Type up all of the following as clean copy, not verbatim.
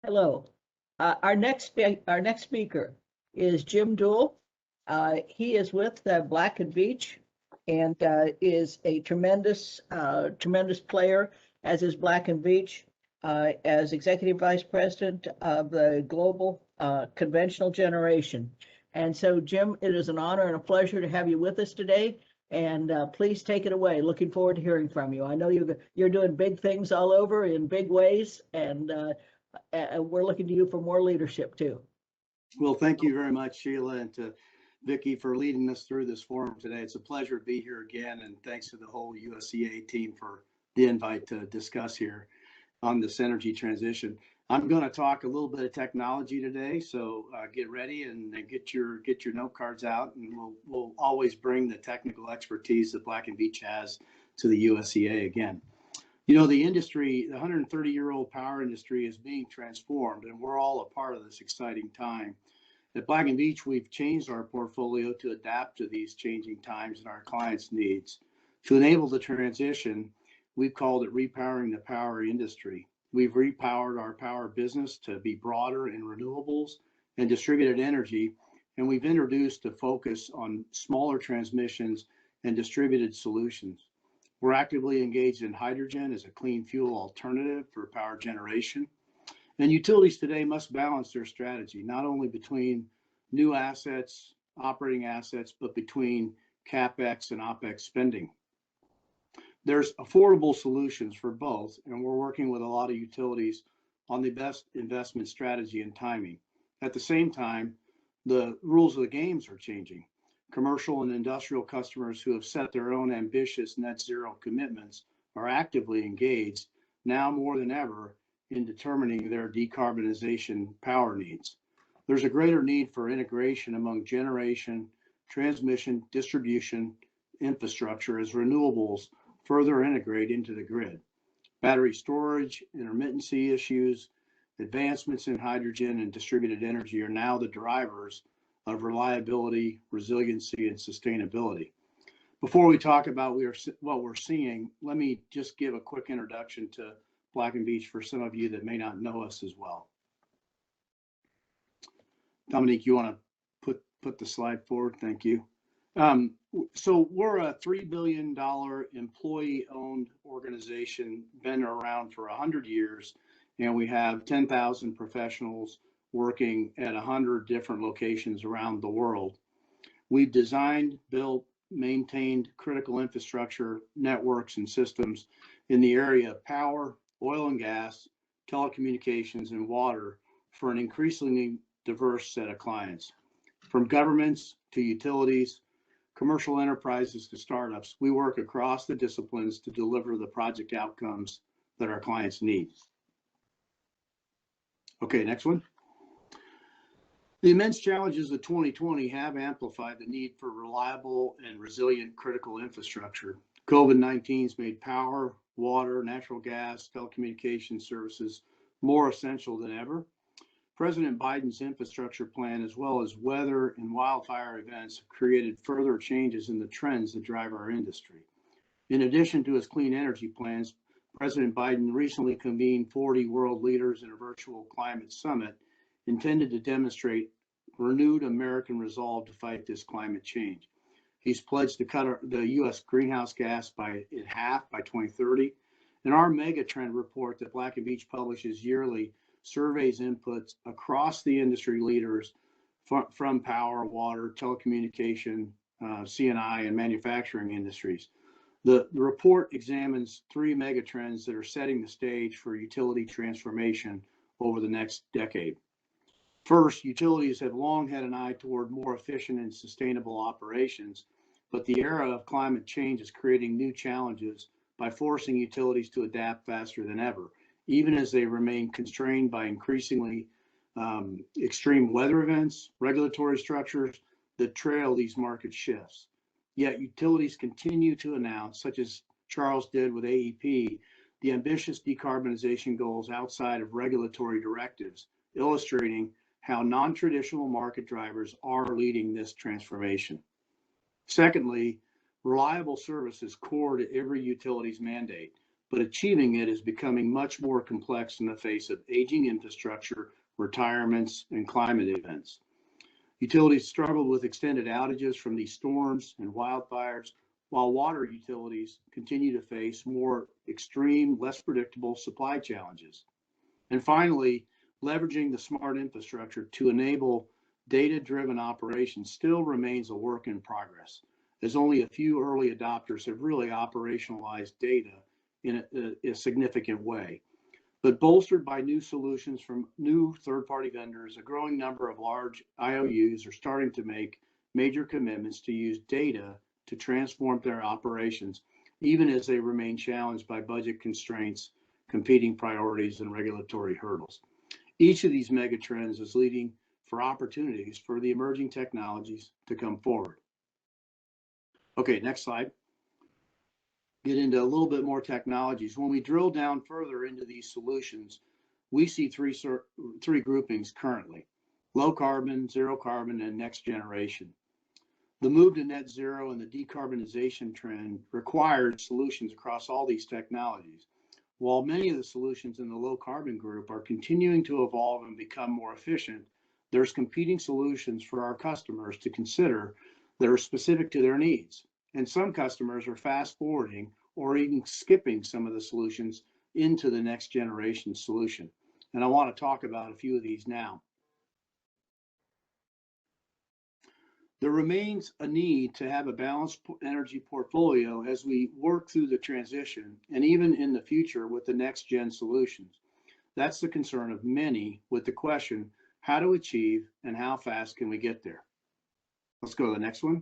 Hello. Our next speaker is Jim Doull. He is with Black and Veatch and is a tremendous player, as is Black and Veatch, as Executive Vice President of the Global Conventional Generation. And so, Jim, it is an honor and a pleasure to have you with us today. And please take it away. Looking forward to hearing from you. I know you're doing big things all over in big ways, and we're looking to you for more leadership too. Well, thank you very much, Sheila, and to Vicki for leading us through this forum today. It's a pleasure to be here again, and thanks to the whole USEA team for the invite to discuss here on this energy transition. I'm going to talk a little bit of technology today, so get ready and get your note cards out, and we'll always bring the technical expertise that Black and Veatch has to the USEA again. You know, the industry, the 130-year-old power industry is being transformed, and we're all a part of this exciting time. At Black and Veatch, we've changed our portfolio to adapt to these changing times and our clients' needs. To enable the transition, we've called it repowering the power industry. We've repowered our power business to be broader in renewables and distributed energy, and we've introduced a focus on smaller transmissions and distributed solutions. We're actively engaged in hydrogen as a clean fuel alternative for power generation. And utilities today must balance their strategy, not only between new assets, operating assets, but between CapEx and OpEx spending. There's affordable solutions for both, and we're working with a lot of utilities on the best investment strategy and timing. At the same time, the rules of the games are changing. Commercial and industrial customers who have set their own ambitious net zero commitments are actively engaged now more than ever in determining their decarbonization power needs. There's a greater need for integration among generation, transmission, distribution, infrastructure as renewables further integrate into the grid. Battery storage, intermittency issues, advancements in hydrogen and distributed energy are now the drivers of reliability, resiliency, and sustainability. Before we talk about what we're seeing, let me just give a quick introduction to Black and Veatch for some of you that may not know us as well. Dominique, you want to put the slide forward? Thank you. So we're a $3 billion employee-owned organization, been around for 100 years, and we have 10,000 professionals working at 100 different locations around the world. We've designed, built, maintained critical infrastructure, networks, and systems in the area of power, oil and gas, telecommunications, and water for an increasingly diverse set of clients. From governments to utilities, commercial enterprises to startups, we work across the disciplines to deliver the project outcomes that our clients need. Okay, next one. The immense challenges of 2020 have amplified the need for reliable and resilient critical infrastructure. COVID-19 has made power, water, natural gas, telecommunication services more essential than ever. President Biden's infrastructure plan, as well as weather and wildfire events, have created further changes in the trends that drive our industry. In addition to his clean energy plans, President Biden recently convened 40 world leaders in a virtual climate summit intended to demonstrate renewed American resolve to fight this climate change. He's pledged to cut the U.S. greenhouse gas in half by 2030. And our Megatrend report that Black and Veatch publishes yearly surveys inputs across the industry leaders from power, water, telecommunication, C&I, and manufacturing industries. The report examines 3 megatrends that are setting the stage for utility transformation over the next decade. First, utilities have long had an eye toward more efficient and sustainable operations, but the era of climate change is creating new challenges by forcing utilities to adapt faster than ever, even as they remain constrained by increasingly extreme weather events, regulatory structures that trail these market shifts. Yet utilities continue to announce, such as Charles did with AEP, the ambitious decarbonization goals outside of regulatory directives, illustrating how non-traditional market drivers are leading this transformation. Secondly, reliable service is core to every utility's mandate. but achieving it is becoming much more complex in the face of aging infrastructure, retirements, and climate events. Utilities struggled with extended outages from these storms and wildfires, while water utilities continue to face more extreme, less predictable supply challenges. And finally, leveraging the smart infrastructure to enable data-driven operations still remains a work in progress, as only a few early adopters have really operationalized data in a significant way. But bolstered by new solutions from new third-party vendors, a growing number of large IOUs are starting to make major commitments to use data to transform their operations, even as they remain challenged by budget constraints, competing priorities, and regulatory hurdles. Each of these megatrends is leading for opportunities for the emerging technologies to come forward. Okay, next slide. Get into a little bit more technologies. When we drill down further into these solutions, we see three groupings currently: low carbon, zero carbon, and next generation. The move to net zero and the decarbonization trend requires solutions across all these technologies. While many of the solutions in the low carbon group are continuing to evolve and become more efficient, there's competing solutions for our customers to consider that are specific to their needs. And some customers are fast forwarding or even skipping some of the solutions into the next generation solution. And I want to talk about a few of these now. There remains a need to have a balanced energy portfolio as we work through the transition and even in the future with the next gen solutions. That's the concern of many with the question, how to achieve and how fast can we get there? Let's go to the next one.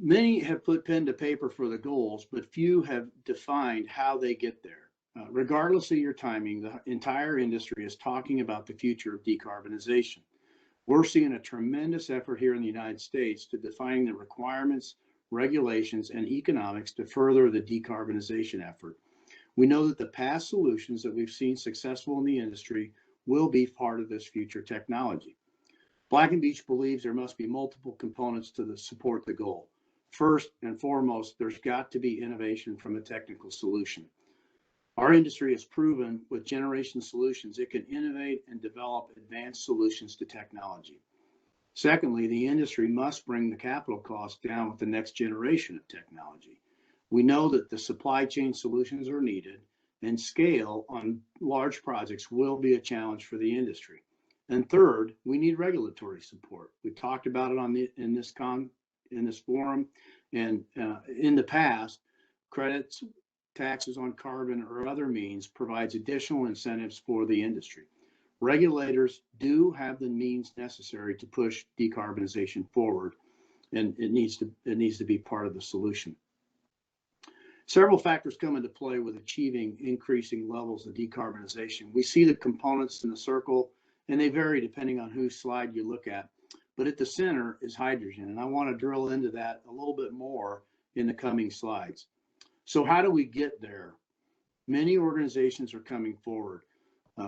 Many have put pen to paper for the goals, but few have defined how they get there. Regardless of your timing, the entire industry is talking about the future of decarbonization. We're seeing a tremendous effort here in the United States to define the requirements, regulations, and economics to further the decarbonization effort. We know that the past solutions that we've seen successful in the industry will be part of this future technology. Black & Veatch believes there must be multiple components to support the goal. First and foremost, there's got to be innovation from a technical solution. Our industry has proven with generation solutions it can innovate and develop advanced solutions to technology. Secondly, the industry must bring the capital costs down with the next generation of technology. We know that the supply chain solutions are needed, and scale on large projects will be a challenge for the industry. And third, we need regulatory support. We talked about it in this forum, and in the past, credits, taxes on carbon, or other means provides additional incentives for the industry. Regulators do have the means necessary to push decarbonization forward, and it needs to be part of the solution. Several factors come into play with achieving increasing levels of decarbonization. We see the components in the circle, and they vary depending on whose slide you look at. But at the center is hydrogen, and I want to drill into that a little bit more in the coming slides. So how do we get there? Many organizations are coming forward.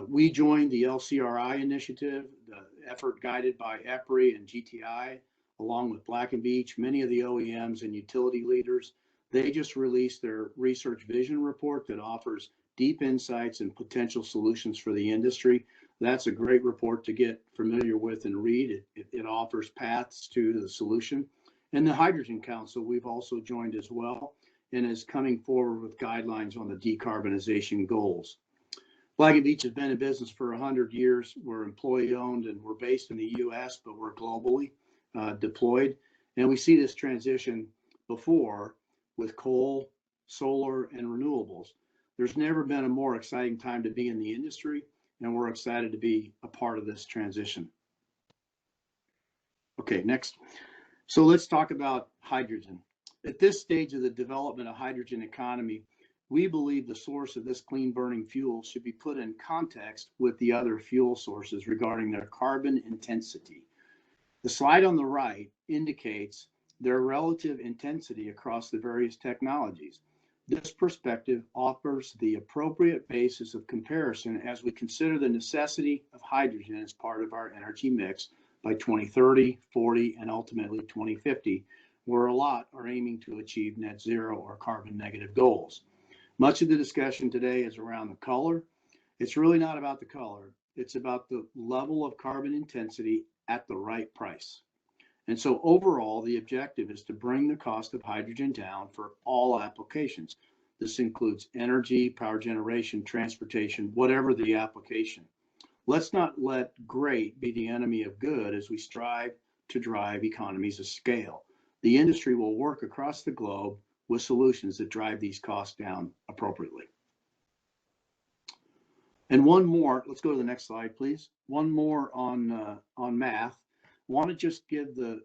We joined the LCRI initiative, the effort guided by EPRI and GTI, along with Black & Veatch, many of the OEMs and utility leaders. They just released their research vision report that offers deep insights and potential solutions for the industry. That's a great report to get familiar with and read. It offers paths to the solution. And the Hydrogen Council, we've also joined as well, and is coming forward with guidelines on the decarbonization goals. Black & Veatch has been in business for 100 years. We're employee owned and we're based in the US, but we're globally deployed. And we see this transition before with coal, solar, and renewables. There's never been a more exciting time to be in the industry, and we're excited to be a part of this transition. Okay, next. So let's talk about hydrogen. At this stage of the development of hydrogen economy, we believe the source of this clean burning fuel should be put in context with the other fuel sources regarding their carbon intensity. The slide on the right indicates their relative intensity across the various technologies. This perspective offers the appropriate basis of comparison as we consider the necessity of hydrogen as part of our energy mix by 2030, 40, and ultimately 2050, where a lot are aiming to achieve net zero or carbon negative goals. Much of the discussion today is around the color. It's really not about the color. It's about the level of carbon intensity at the right price. And so overall, the objective is to bring the cost of hydrogen down for all applications. This includes energy, power generation, transportation, whatever the application. Let's not let great be the enemy of good as we strive to drive economies of scale. The industry will work across the globe with solutions that drive these costs down appropriately. And one more, let's go to the next slide, please. One more on math. Want to just give the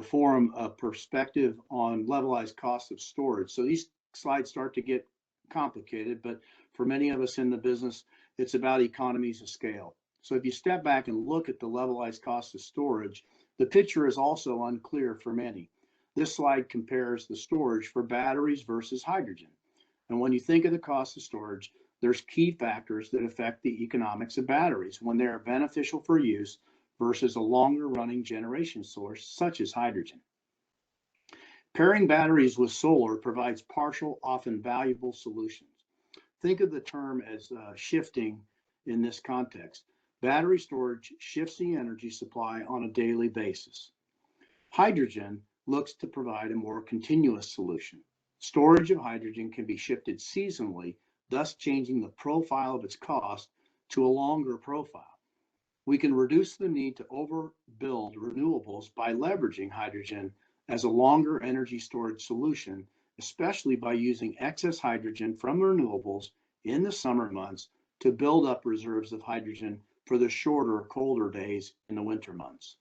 forum a perspective on levelized cost of storage. So these slides start to get complicated, but for many of us in the business, it's about economies of scale. So if you step back and look at the levelized cost of storage, the picture is also unclear for many. This slide compares the storage for batteries versus hydrogen. And when you think of the cost of storage, there's key factors that affect the economics of batteries when they are beneficial for use versus a longer running generation source such as hydrogen. Pairing batteries with solar provides partial, often valuable solutions. Think of the term as shifting in this context. Battery storage shifts the energy supply on a daily basis. Hydrogen looks to provide a more continuous solution. Storage of hydrogen can be shifted seasonally, thus changing the profile of its cost to a longer profile. We can reduce the need to overbuild renewables by leveraging hydrogen as a longer energy storage solution, especially by using excess hydrogen from renewables in the summer months to build up reserves of hydrogen for the shorter, colder days in the winter months.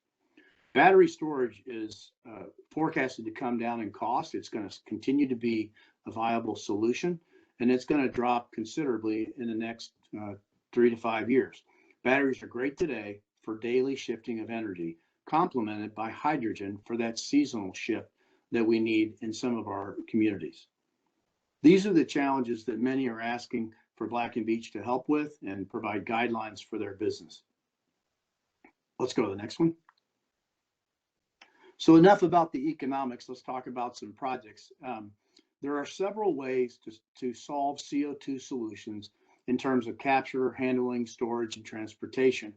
Battery storage is forecasted to come down in cost. It's going to continue to be a viable solution, and it's going to drop considerably in the next 3 to 5 years. Batteries are great today for daily shifting of energy, complemented by hydrogen for that seasonal shift that we need in some of our communities. These are the challenges that many are asking for Black & Veatch to help with and provide guidelines for their business. Let's go to the next one. So enough about the economics. Let's talk about some projects. There are several ways to solve CO2 solutions in terms of capture, handling, storage, and transportation,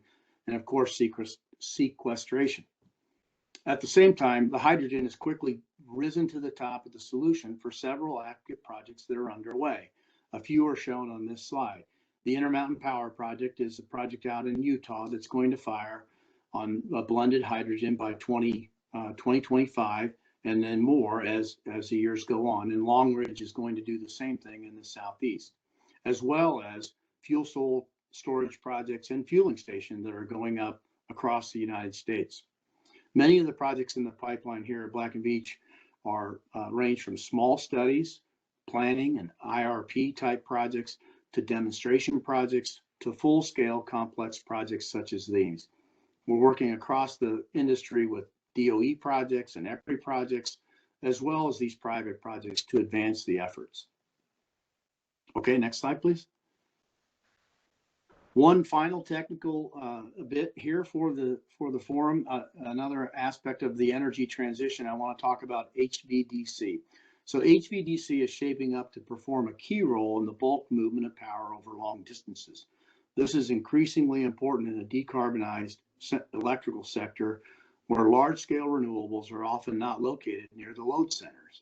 and of course, sequestration. At the same time, the hydrogen has quickly risen to the top of the solution for several active projects that are underway. A few are shown on this slide. The Intermountain Power Project is a project out in Utah that's going to fire on a blended hydrogen by 2025, and then more as the years go on. And Long Ridge is going to do the same thing in the Southeast, as well as fuel storage projects and fueling stations that are going up across the United States. Many of the projects in the pipeline here at Black & Veatch are range from small studies, planning and IRP type projects, to demonstration projects, to full-scale complex projects such as these. We're working across the industry with DOE projects and EPRI projects, as well as these private projects to advance the efforts. Okay, next slide, please. One final technical bit here for the forum. Another aspect of the energy transition, I want to talk about HVDC. So HVDC is shaping up to perform a key role in the bulk movement of power over long distances. This is increasingly important in a decarbonized electrical sector where large-scale renewables are often not located near the load centers.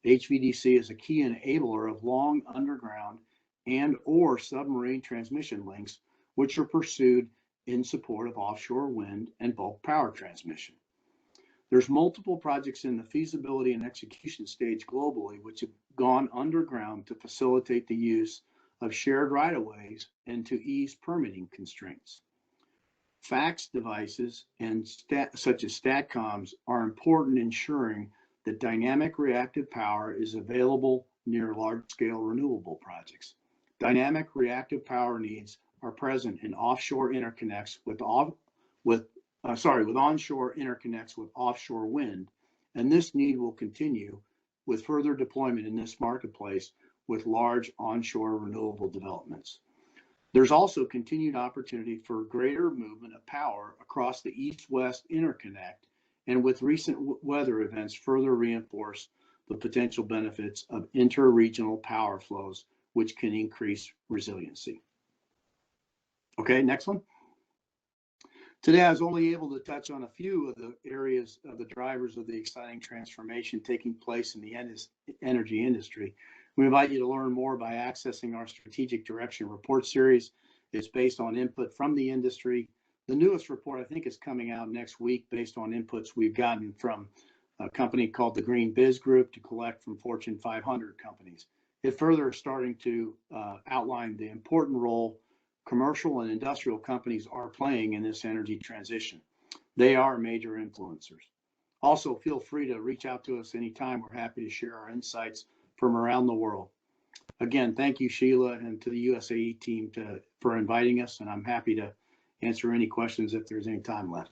HVDC is a key enabler of long underground and or submarine transmission links, which are pursued in support of offshore wind and bulk power transmission. There's multiple projects in the feasibility and execution stage globally, which have gone underground to facilitate the use of shared right-of-ways and to ease permitting constraints. Fax devices and such as STATCOMs are important in ensuring that dynamic reactive power is available near large-scale renewable projects. Dynamic reactive power needs are present in offshore interconnects with onshore interconnects with offshore wind, and this need will continue with further deployment in this marketplace with large onshore renewable developments. There's also continued opportunity for greater movement of power across the east-west interconnect and with recent weather events further reinforce the potential benefits of inter-regional power flows, which can increase resiliency. Okay, next one. Today, I was only able to touch on a few of the areas of the drivers of the exciting transformation taking place in the energy industry. We invite you to learn more by accessing our Strategic Direction Report series. It's based on input from the industry. The newest report, I think, is coming out next week based on inputs we've gotten from a company called the Green Biz Group to collect from Fortune 500 companies. It further is starting to outline the important role commercial and industrial companies are playing in this energy transition. They are major influencers. Also, feel free to reach out to us anytime. We're happy to share our insights from around the world. Again, thank you, Sheila, and to the USAE team for inviting us, and I'm happy to answer any questions if there's any time left.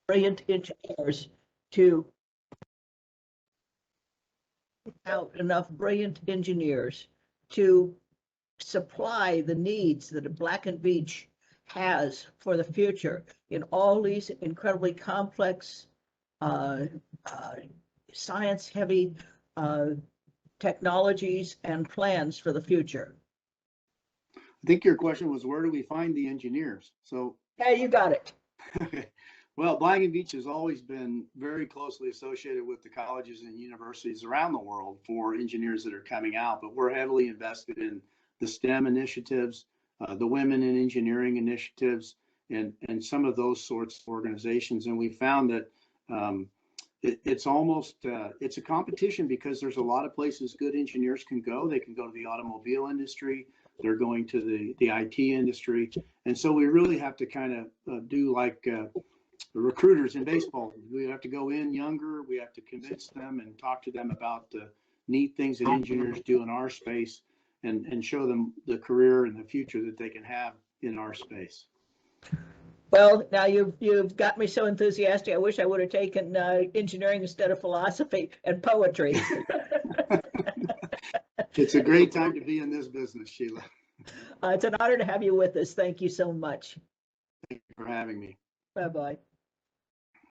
Brilliant engineers to out enough brilliant engineers to supply the needs that a Black & Veatch has for the future in all these incredibly complex, science-heavy technologies and plans for the future. I think your question was, where do we find the engineers? So, yeah, you got it. Well, Black & Veatch has always been very closely associated with the colleges and universities around the world for engineers that are coming out, but we're heavily invested in the STEM initiatives, the Women in Engineering initiatives, and some of those sorts of organizations. And we found that it's almost, it's a competition because there's a lot of places good engineers can go. They can go to the automobile industry, they're going to the IT industry. And so we really have to kind of do like the recruiters in baseball. We have to go in younger, we have to convince them and talk to them about the neat things that engineers do in our space and show them the career and the future that they can have in our space. Well, now you've got me so enthusiastic. I wish I would have taken engineering instead of philosophy and poetry. It's a great time to be in this business, Sheila. It's an honor to have you with us. Thank you so much. Thank you for having me. Bye-bye.